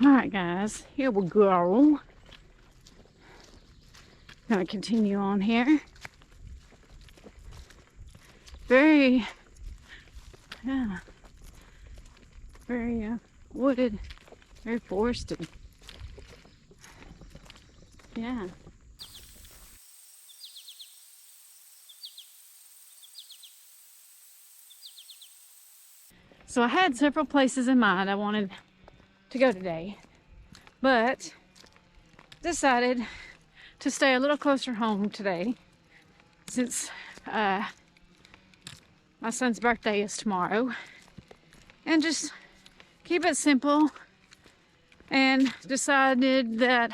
Alright guys, here we go. Gonna continue on here. Very wooded, very forested. Yeah. So I had several places in mind I wanted to go today, but decided to stay a little closer home today since my son's birthday is tomorrow, and just keep it simple, and decided that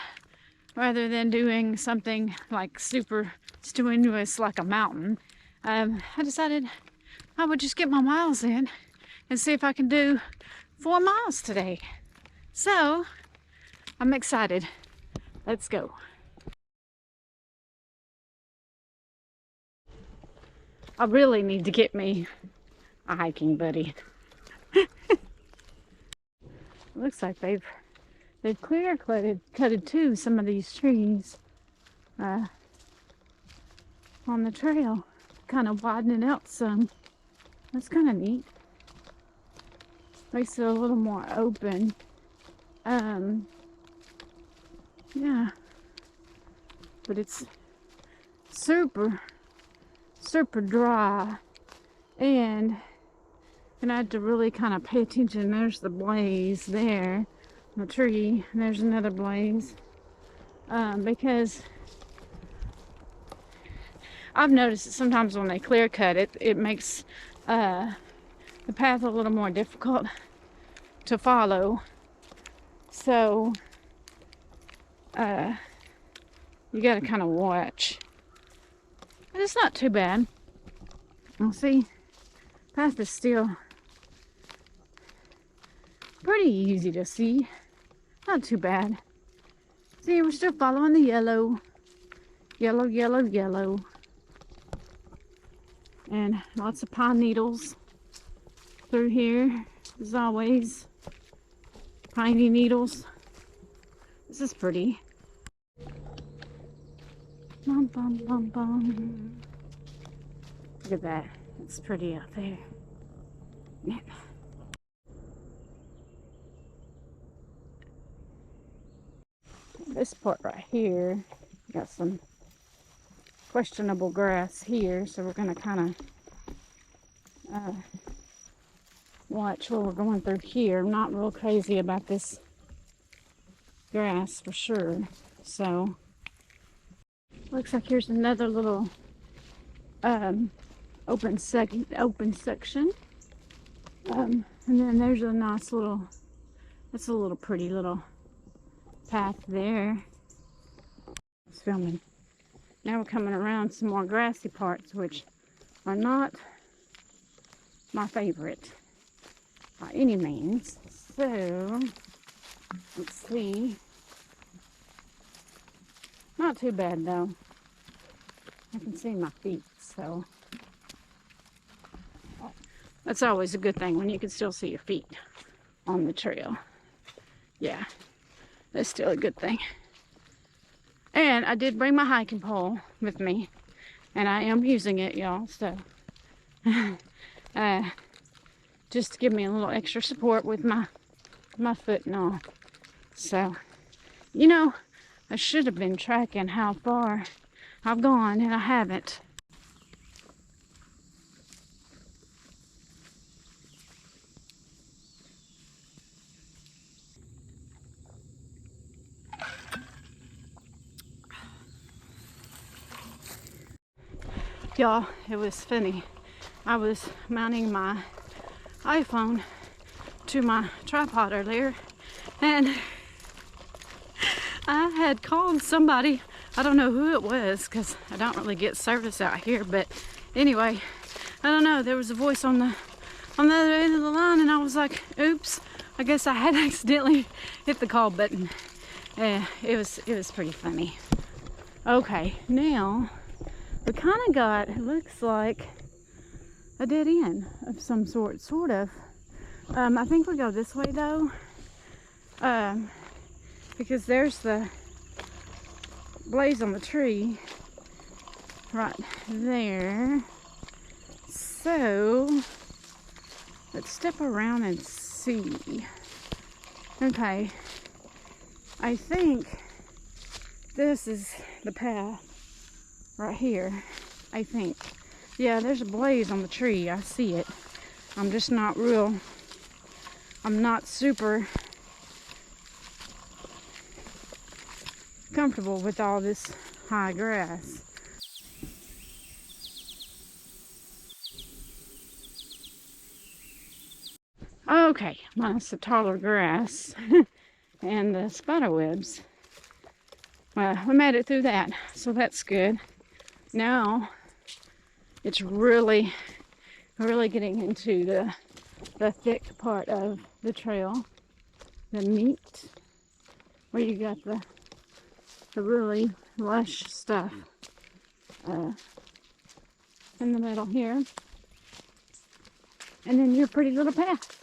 rather than doing something like super strenuous like a mountain, I decided I would just get my miles in and see if I can do 4 miles today. So I'm excited. Let's go. I really need to get me a hiking buddy. Looks like they've clear cutted too some of these trees on the trail, kind of widening out some. That's kind of neat. Makes it a little more open. Yeah, but it's super dry, and I had to really kind of pay attention. There's the blaze there, the tree, and there's another blaze, because I've noticed that sometimes when they clear cut it, it makes the path a little more difficult to follow. So you got to kind of watch. But it's not too bad. You'll see, path is still pretty easy to see. Not too bad. See, we're still following the yellow. Yellow, yellow, yellow. And lots of pine needles through here, as always. Piney needles. This is pretty. Bum, bum, bum, bum. Look at that. It's pretty out there. Yeah. This part right here, got some questionable grass here, so we're going to kind of watch where we're going through here. I'm not real crazy about this grass for sure. So looks like here's another little open section, and then there's a nice little, that's a little pretty little path there. It's filming. Now we're coming around some more grassy parts, which are not my favorite by any means. So let's see. Not too bad though. I can see my feet, so that's always a good thing when you can still see your feet on the trail. Yeah, that's still a good thing. And I did bring my hiking pole with me, and I am using it, y'all, so just to give me a little extra support with my foot and all. So, you know, I should have been tracking how far I've gone, and I haven't. Y'all, it was funny. I was mounting my iPhone to my tripod earlier, and I had called somebody. I don't know who it was, because I don't really get service out here, but anyway, I don't know, there was a voice on the other end of the line, and I was like, oops, I guess I had accidentally hit the call button. Yeah, it was pretty funny. Okay, now we kind of got, it looks like a dead end of some sort of. I think we go this way though. because there's the blaze on the tree right there. So let's step around and see. Okay, I think this is the path right here. I think. Yeah, there's a blaze on the tree. I see it. I'm just not I'm not super comfortable with all this high grass. Okay, minus the taller grass and the spider webs. Well, we made it through that, so that's good. Now it's really getting into the thick part of the trail, the meat, where you got the really lush stuff in the middle here, and then your pretty little path.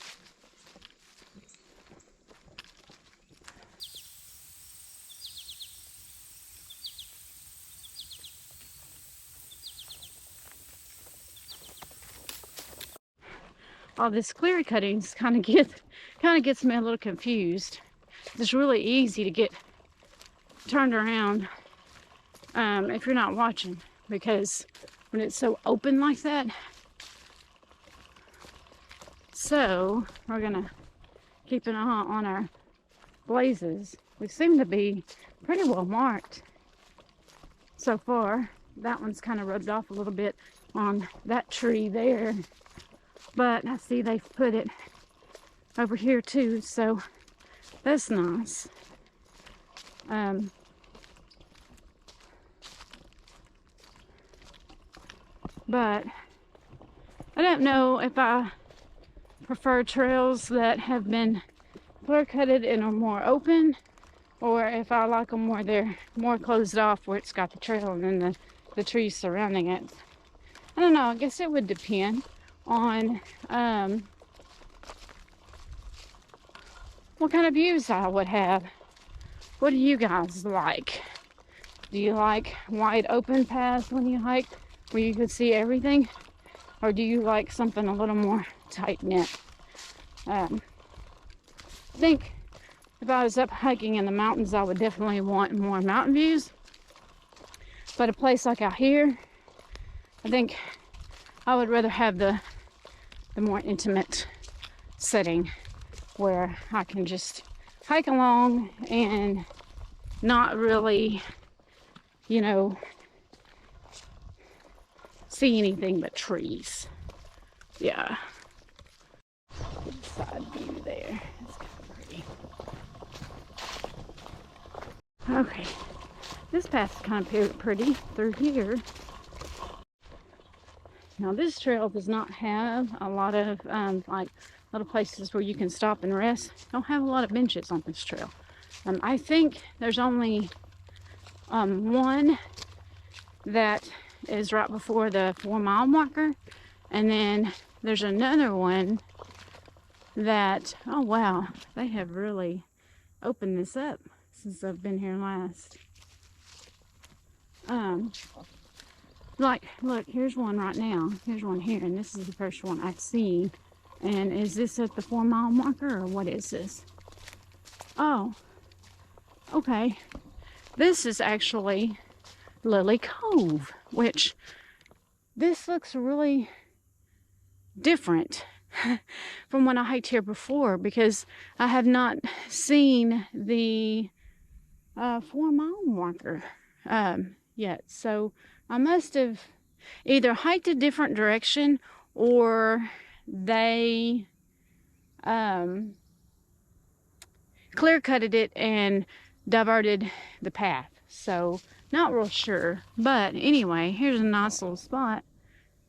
All this clear cuttings kind of gets me a little confused. It's really easy to get turned around if you're not watching, because when it's so open like that. So we're gonna keep an eye on our blazes. We seem to be pretty well marked so far. That one's kind of rubbed off a little bit on that tree there, but I see they've put it over here too, so that's nice. But I don't know if I prefer trails that have been clear cutted and are more open, or if I like them where they're more closed off, where it's got the trail and then the trees surrounding it. I don't know, I guess it would depend on what kind of views I would have. What do you guys like? Do you like wide open paths when you hike, where you could see everything? Or do you like something a little more tight-knit? I think if I was up hiking in the mountains, I would definitely want more mountain views. But a place like out here, I think I would rather have the more intimate setting where I can just hike along and not really, you know, see anything but trees. Yeah. Side view there. It's kind of pretty. Okay. This path is kind of pretty through here. Now this trail does not have a lot of like little places where you can stop and rest. Don't have a lot of benches on this trail. I think there's only one that is right before the 4-mile marker, and then there's another one that, oh wow, they have really opened this up since I've been here last. Like, look, here's one right now. Here's one here, and this is the first one I've seen. And is this at the 4-mile marker, or what is this? Oh, okay. This is actually Lily Cove, which this looks really different from when I hiked here before, because I have not seen the 4-mile marker yet. So I must have either hiked a different direction, or they clear cutted it and diverted the path. So not real sure. But anyway, here's a nice little spot.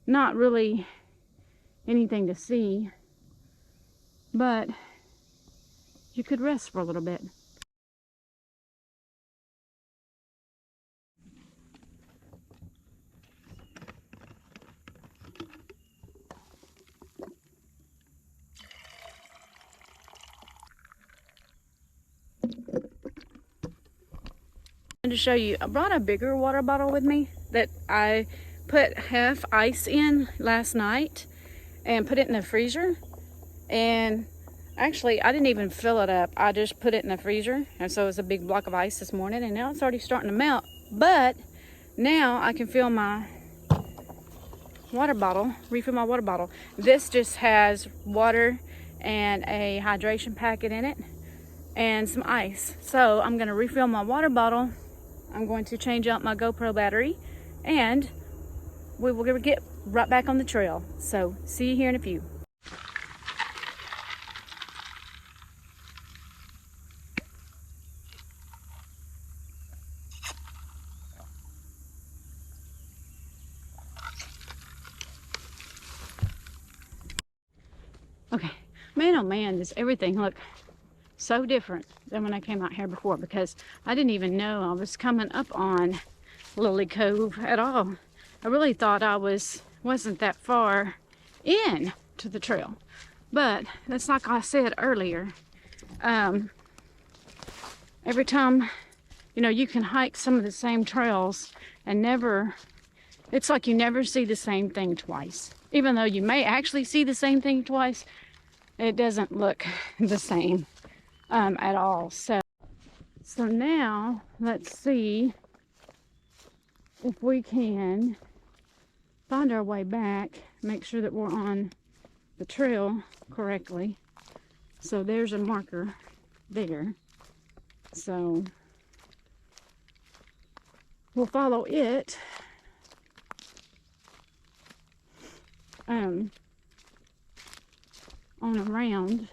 Not really anything to see, but you could rest for a little bit. to show you, I brought a bigger water bottle with me that I put half ice in last night and put it in the freezer. And actually, I didn't even fill it up. I just put it in the freezer. And so it's a big block of ice this morning, and now it's already starting to melt. But now I can fill my water bottle, refill my water bottle. This just has water and a hydration packet in it and some ice. So I'm gonna refill my water bottle. I'm going to change out my GoPro battery, and we will get right back on the trail. So see you here in a few. Okay, man, oh man, does everything look so different than when I came out here before, because I didn't even know I was coming up on Lily Cove at all. I really thought I wasn't that far in to the trail, but that's like I said earlier. Every time, you know, you can hike some of the same trails and it's like you never see the same thing twice. Even though you may actually see the same thing twice, it doesn't look the same at all. So now let's see if we can find our way back, make sure that we're on the trail correctly. So there's a marker there. So we'll follow it. On around.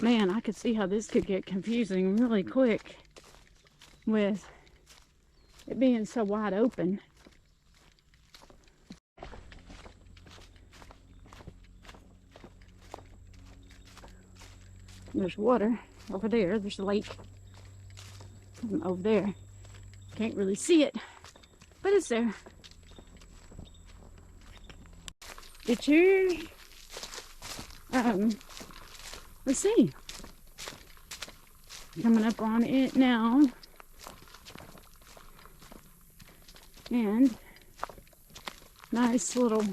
Man, I could see how this could get confusing really quick with it being so wide open. There's water over there. There's a lake over there. Can't really see it, but it's there. It's here. Let's see. Coming up on it now. And nice little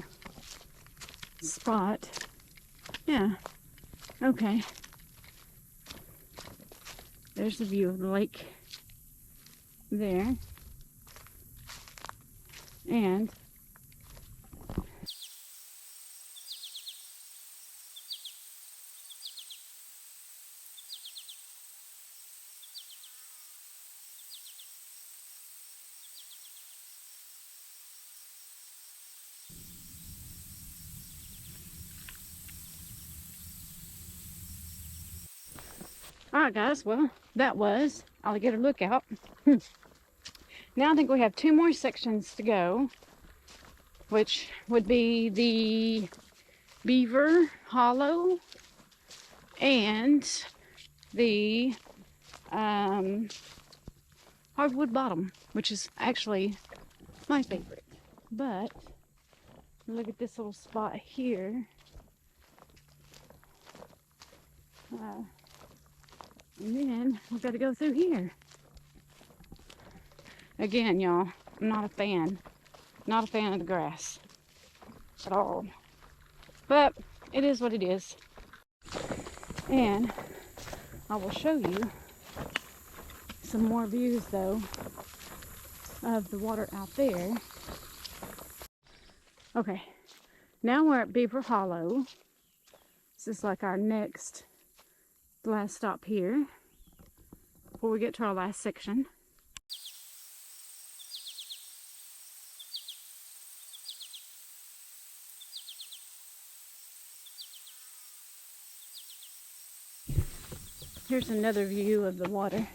spot. Yeah. Okay. There's the view of the lake there. And alright guys, well, that was Alligator Lookout. Now I think we have 2 more sections to go, which would be the Beaver Hollow and the Hardwood Bottom, which is actually my favorite. But look at this little spot here. And then we've got to go through here. Again, y'all, I'm not a fan. Not a fan of the grass at all. But it is what it is. And I will show you some more views, though, of the water out there. Okay, now we're at Beaver Hollow. This is like our last stop here before we get to our last section. Here's another view of the water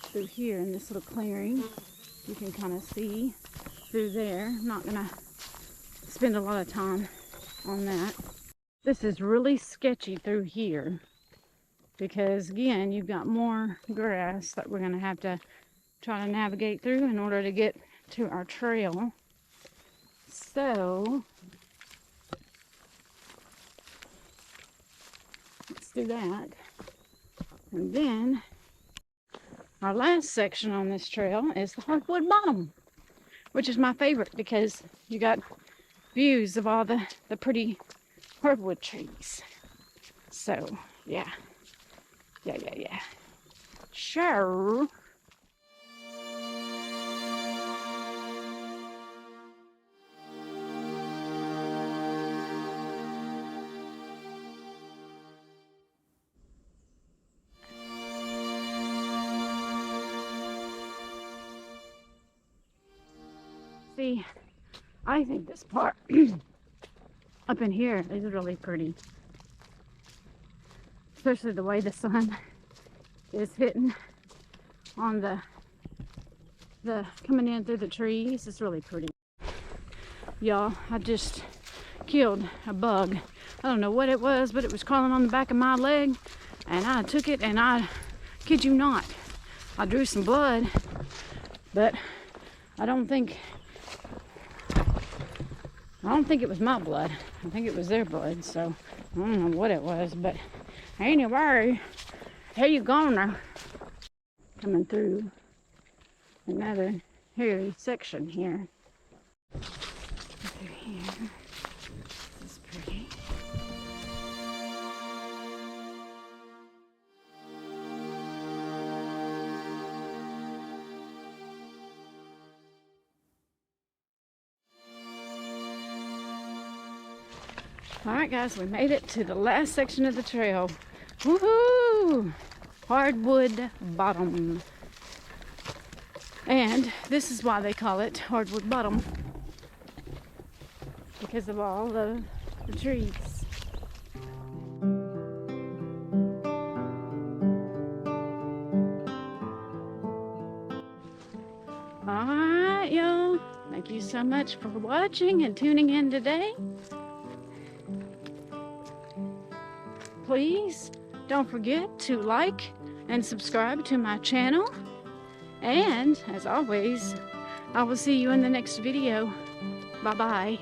through here in this little clearing. You can kind of see through there. I'm not gonna spend a lot of time on that. This is really sketchy through here because, again, you've got more grass that we're gonna have to try to navigate through in order to get to our trail. So let's do that. And then our last section on this trail is the hardwood bottom, which is my favorite because you got views of all the pretty hardwood trees. So, yeah. Yeah. Sure. See, I think this part up in here is really pretty. Especially the way the sun is hitting on the coming in through the trees. It's really pretty. Y'all, I just killed a bug. I don't know what it was, but it was crawling on the back of my leg, and I took it, and I kid you not, I drew some blood, but I don't think it was my blood. I think it was their blood, so I don't know what it was, but anyway, here you go now. Coming through another hairy section here. Through here. This is pretty. Alright guys, we made it to the last section of the trail. Woohoo! Hardwood bottom. And this is why they call it hardwood bottom. Because of all the trees. Alright y'all, thank you so much for watching and tuning in today. Please don't forget to like and subscribe to my channel. And as always, I will see you in the next video. Bye-bye.